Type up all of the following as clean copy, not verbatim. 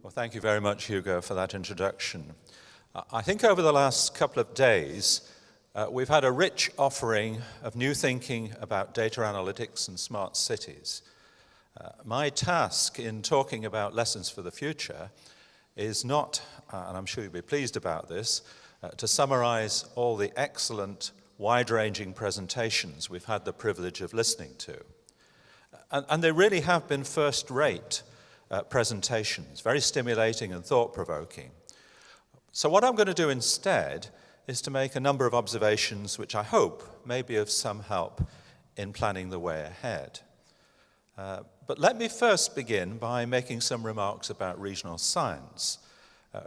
Well, thank you very much, Hugo, for that introduction. I think over the last couple of days, we've had a rich offering of new thinking about data analytics and smart cities. My task in talking about lessons for the future is not, and I'm sure you'll be pleased about this, to summarize all the excellent, wide-ranging presentations we've had the privilege of listening to. And they really have been first-rate presentations, very stimulating and thought-provoking. So what I'm going to do instead is to make a number of observations which I hope may be of some help in planning the way ahead. But let me first begin by making some remarks about regional science.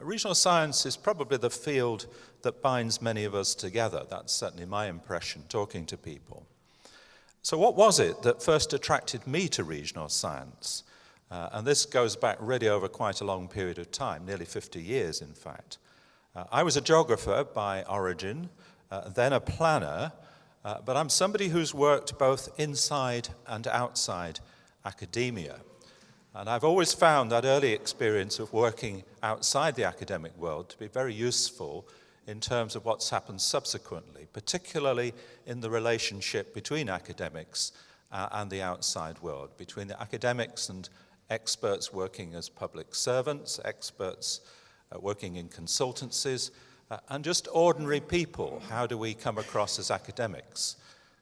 Regional science is probably the field that binds many of us together. That's certainly my impression talking to people. So what was it that first attracted me to regional science? And this goes back really over quite a long period of time, nearly 50 years in fact. I was a geographer by origin, then a planner, but I'm somebody who's worked both inside and outside academia. And I've always found that early experience of working outside the academic world to be very useful in terms of what's happened subsequently, particularly in the relationship between academics and the outside world, between the academics and experts working as public servants, experts working in consultancies, and just ordinary people. How do we come across as academics?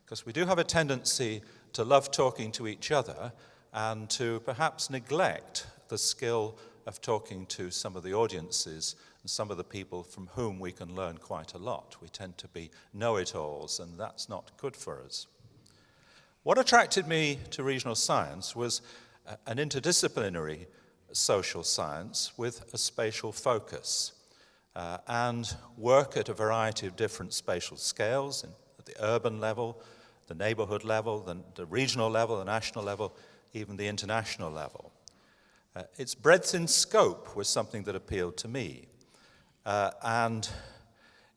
Because we do have a tendency to love talking to each other and to perhaps neglect the skill of talking to some of the audiences and some of the people from whom we can learn quite a lot. We tend to be know-it-alls, and that's not good for us. What attracted me to regional science was an interdisciplinary social science with a spatial focus and work at a variety of different spatial scales, at the urban level, the neighborhood level, the regional level, the national level, even the international level. Its breadth in scope was something that appealed to me. And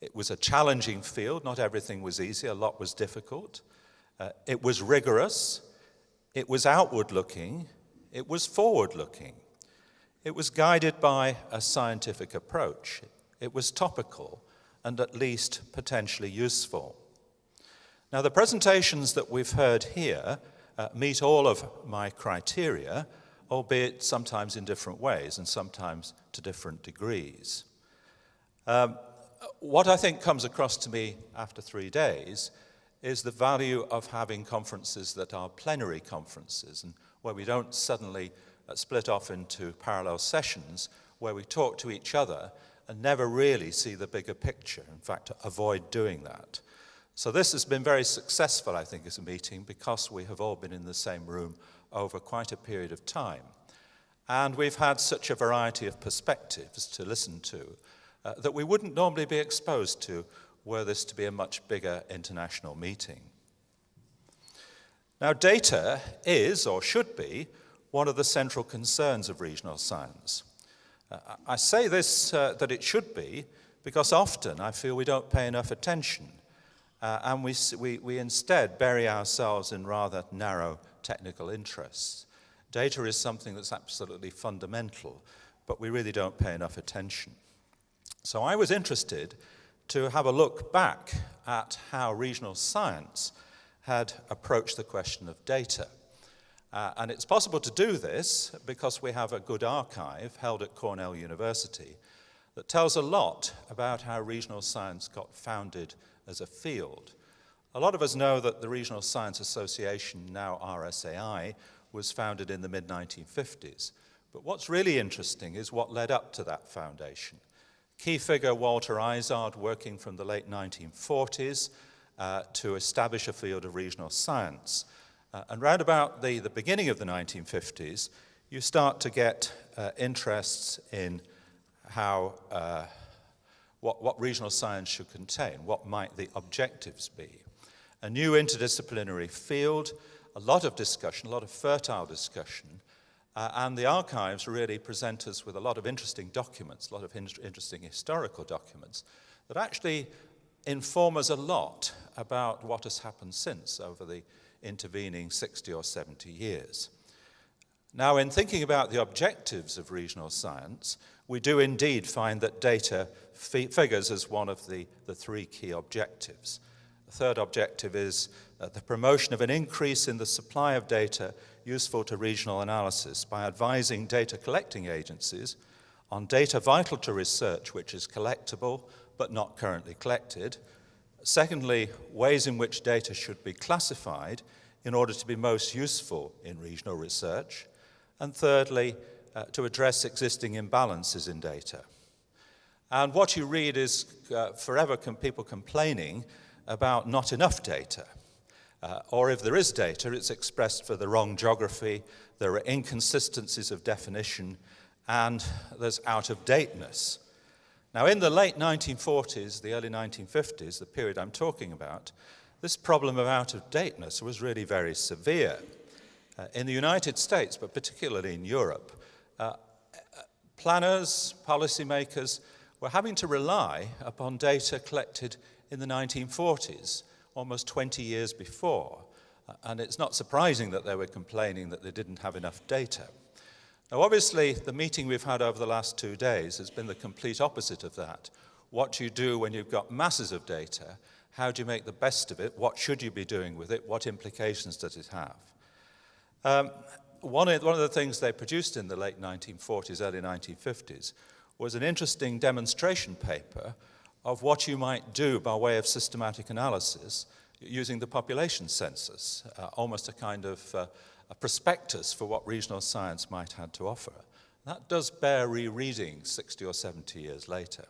it was a challenging field. Not everything was easy. A lot was difficult. It was rigorous. It was outward-looking. It was forward-looking. It was guided by a scientific approach. It was topical and at least potentially useful. Now, the presentations that we've heard here meet all of my criteria, albeit sometimes in different ways and sometimes to different degrees. What I think comes across to me after 3 days is the value of having conferences that are plenary conferences and where we don't suddenly split off into parallel sessions where we talk to each other and never really see the bigger picture, in fact, avoid doing that. So this has been very successful, I think, as a meeting because we have all been in the same room over quite a period of time. And we've had such a variety of perspectives to listen to that we wouldn't normally be exposed to were this to be a much bigger international meeting. Now, data is, or should be, one of the central concerns of regional science. I say this, that it should be, because often I feel we don't pay enough attention, and we instead bury ourselves in rather narrow technical interests. Data is something that's absolutely fundamental, but we really don't pay enough attention. So I was interested to have a look back at how regional science had approached the question of data. And it's possible to do this because we have a good archive held at Cornell University that tells a lot about how regional science got founded as a field. A lot of us know that the Regional Science Association, now RSAI, was founded in the mid-1950s. But what's really interesting is what led up to that foundation. Key figure Walter Izard, working from the late 1940s to establish a field of regional science. And round about the beginning of the 1950s, you start to get interests in how, what regional science should contain, what might the objectives be. A new interdisciplinary field, a lot of discussion, a lot of fertile discussion, and the archives really present us with a lot of interesting documents, a lot of interesting historical documents that actually inform us a lot about what has happened since over the intervening 60 or 70 years. Now, in thinking about the objectives of regional science, we do indeed find that data figures as one of the three key objectives. The third objective is the promotion of an increase in the supply of data useful to regional analysis by advising data collecting agencies on data vital to research which is collectible but not currently collected. Secondly, ways in which data should be classified in order to be most useful in regional research. And thirdly, to address existing imbalances in data. And what you read is forever people complaining about not enough data. Or if there is data, it's expressed for the wrong geography, there are inconsistencies of definition, and there's out-of-dateness. Now, in the late 1940s, the early 1950s, the period I'm talking about, this problem of out-of-dateness was really very severe. In the United States, but particularly in Europe, planners, policymakers were having to rely upon data collected in the 1940s, almost 20 years before. And it's not surprising that they were complaining that they didn't have enough data. Now, obviously, the meeting we've had over the last 2 days has been the complete opposite of that. What do you do when you've got masses of data? How do you make the best of it? What should you be doing with it? What implications does it have? One of the things they produced in the late 1940s, early 1950s, was an interesting demonstration paper of what you might do by way of systematic analysis using the population census, almost a kind of a prospectus for what regional science might have to offer. That does bear rereading 60 or 70 years later.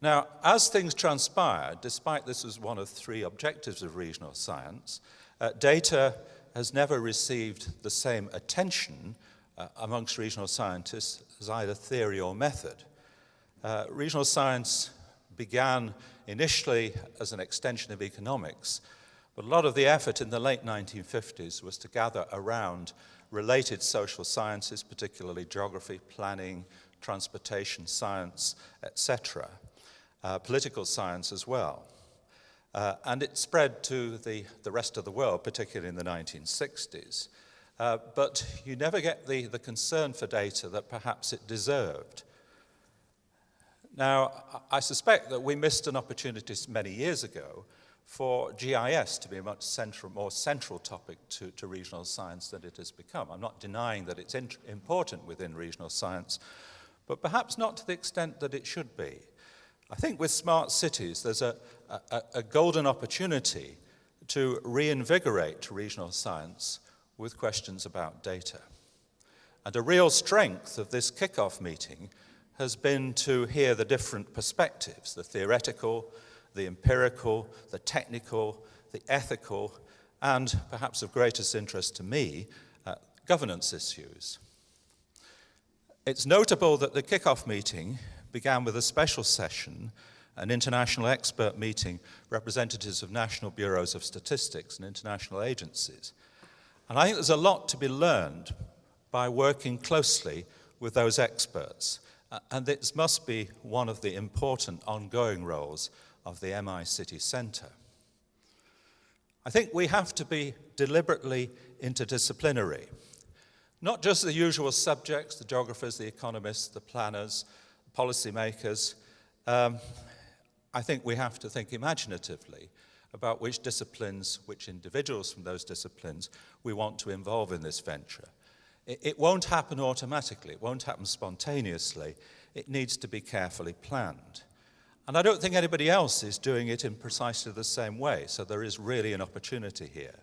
Now, as things transpired, despite this as one of three objectives of regional science, data has never received the same attention amongst regional scientists as either theory or method. Regional science began initially as an extension of economics, but a lot of the effort in the late 1950s was to gather around related social sciences, particularly geography, planning, transportation science, etc., political science as well. And it spread to the rest of the world, particularly in the 1960s. But you never get the concern for data that perhaps it deserved. Now, I suspect that we missed an opportunity many years ago for GIS to be a much more central topic to regional science than it has become. I'm not denying that it's important within regional science, but perhaps not to the extent that it should be. I think with smart cities, there's a golden opportunity to reinvigorate regional science with questions about data. And a real strength of this kickoff meeting has been to hear the different perspectives, the theoretical, the empirical, the technical, the ethical, and perhaps of greatest interest to me, governance issues. It's notable that the kickoff meeting began with a special session, an international expert meeting, representatives of national bureaus of statistics and international agencies. And I think there's a lot to be learned by working closely with those experts. And this must be one of the important ongoing roles of the MI City Centre. I think we have to be deliberately interdisciplinary. Not just the usual subjects, the geographers, the economists, the planners, the policymakers. I think we have to think imaginatively about which disciplines, which individuals from those disciplines we want to involve in this venture. It won't happen automatically, it won't happen spontaneously, it needs to be carefully planned. And I don't think anybody else is doing it in precisely the same way, so there is really an opportunity here.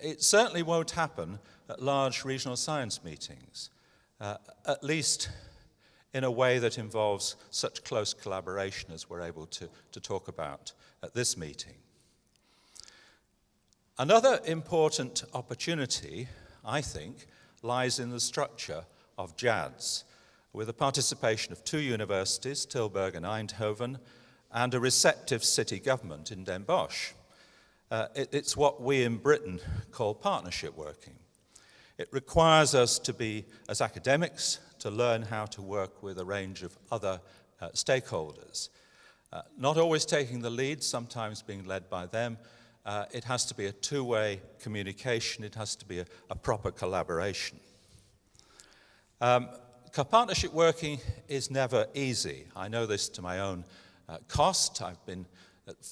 It certainly won't happen at large regional science meetings, at least in a way that involves such close collaboration as we're able to talk about at this meeting. Another important opportunity, I think, lies in the structure of JADS, with the participation of two universities, Tilburg and Eindhoven, and a receptive city government in Den Bosch. It's what we in Britain call partnership working. It requires us to be, as academics, to learn how to work with a range of other stakeholders, not always taking the lead, sometimes being led by them, it has to be a two-way communication. It has to be a proper collaboration. Partnership working is never easy. I know this to my own cost. I've been,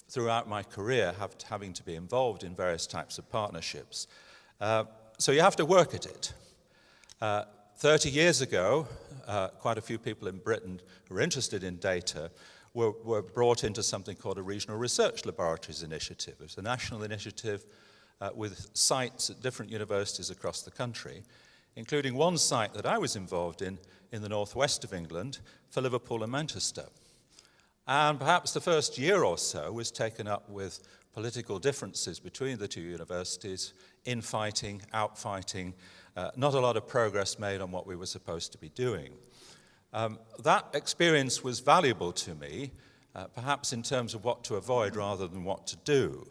throughout my career, having to be involved in various types of partnerships. So you have to work at it. 30 years ago, quite a few people in Britain who were interested in data were brought into something called a Regional Research Laboratories Initiative. It was a national initiative with sites at different universities across the country, including one site that I was involved in the northwest of England for Liverpool and Manchester. And perhaps the first year or so was taken up with political differences between the two universities, infighting, outfighting, not a lot of progress made on what we were supposed to be doing. That experience was valuable to me, perhaps in terms of what to avoid rather than what to do.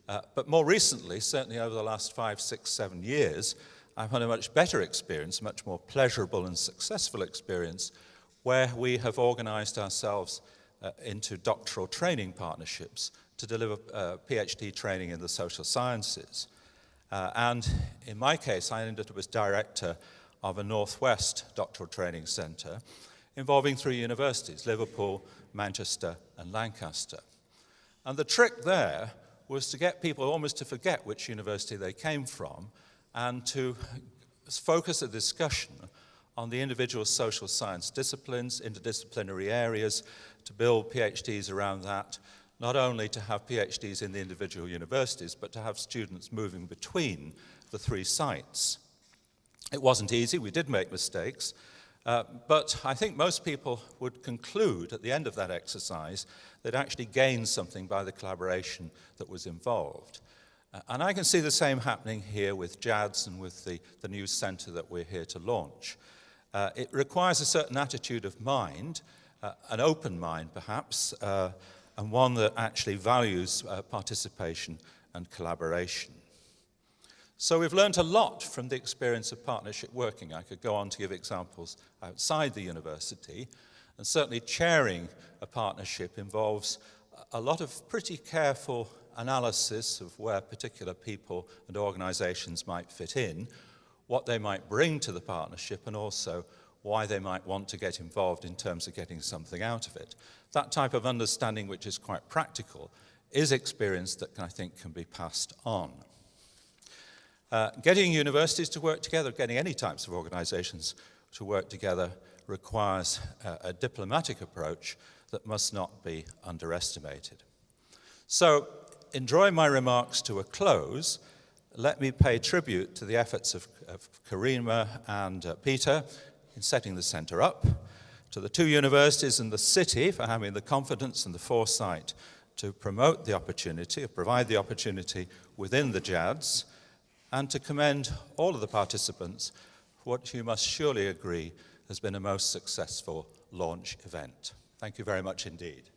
But more recently, certainly over the last 5, 6, 7 years, I've had a much better experience, a much more pleasurable and successful experience, where we have organized ourselves into doctoral training partnerships to deliver PhD training in the social sciences. And in my case, I ended up as director of a Northwest doctoral training centre involving 3 universities, Liverpool, Manchester and Lancaster. And the trick there was to get people almost to forget which university they came from and to focus a discussion on the individual social science disciplines, interdisciplinary areas, to build PhDs around that, not only to have PhDs in the individual universities, but to have students moving between the 3 sites. It wasn't easy, we did make mistakes, but I think most people would conclude at the end of that exercise they'd actually gained something by the collaboration that was involved. And I can see the same happening here with JADS and with the new centre that we're here to launch. It requires a certain attitude of mind, an open mind perhaps, and one that actually values participation and collaboration. So we've learned a lot from the experience of partnership working. I could go on to give examples outside the university, and certainly chairing a partnership involves a lot of pretty careful analysis of where particular people and organizations might fit in, what they might bring to the partnership, and also why they might want to get involved in terms of getting something out of it. That type of understanding, which is quite practical, is experience that I think can be passed on. Getting universities to work together, getting any types of organizations to work together requires a diplomatic approach that must not be underestimated. So, in drawing my remarks to a close, let me pay tribute to the efforts of Karima and Peter in setting the centre up, to the 2 universities and the city for having the confidence and the foresight to promote the opportunity, or provide the opportunity within the JADS, and to commend all of the participants for what you must surely agree has been a most successful launch event. Thank you very much indeed.